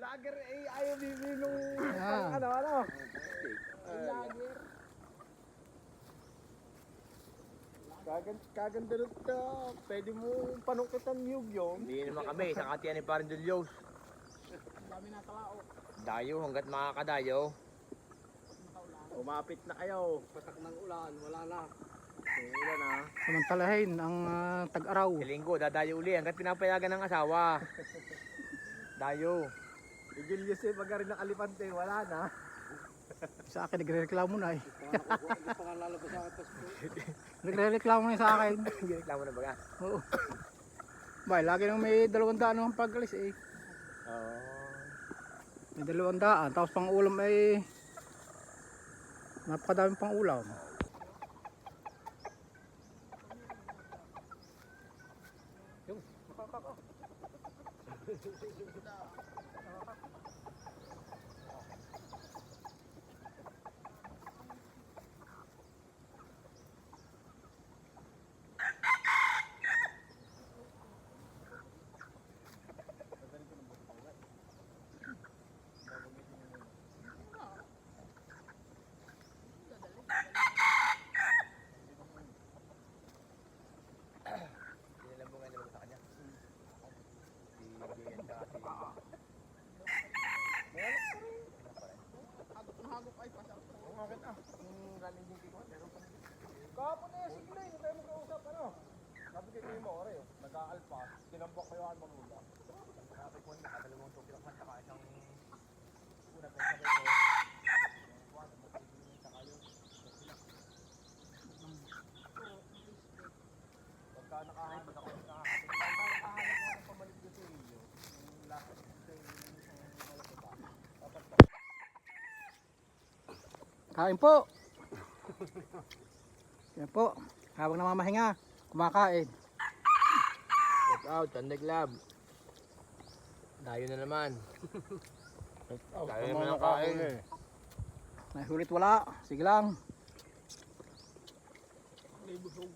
Lager eh, ayaw bibili nung Yan. ano. Lager. Kaganda rin ito. Pwede mo panungkitan yung. Hindi naman kami, sa katiyan ni Parang Julius. Ang dami na talao. Dayo hanggat makakadayo. Umapit na kayo. Patak ng ulan, wala na. Ulan ha. Samantalahin ang tag-araw. Sa linggo, dadayo uli hanggat pinapayagan ng asawa. Dayo. Si Julius eh, pag rin ng alipante, wala na. Sa akin, nagre-reklamo na eh. Hindi pa nga lalabas sa akin. Nagre-reklamo na sa akin. Reklamo na baga. Oo. Bay, lagi nang may 200 ang pag-alis eh. Oo. May 200. Tapos pang ulam ay napakadaming pang ulam. Yung, makakaka. Sinilambungan naman sa kanya. Si Gian tsaka si... Hagok ay pasok. Ang akin yung running din ko. Kahapon na yung sigla, hindi tayo magkausap ano. Sabi kay Kuya More, nag-aalpas, tinambok kayo ang magula. Sabi ko, nakadalawang tukilak man tsaka isang... Una ko sabi ko... Pagka nakahanap ako, nakahanap ako ng pamalik ko sa iyo. Yung last of the Kain po. Yan po. Habang namamahinga, kumakain. Look out, Tandag Lab. Dayo na naman. Dayo naman ang kain. May hulit wala. Sige lang. May busog.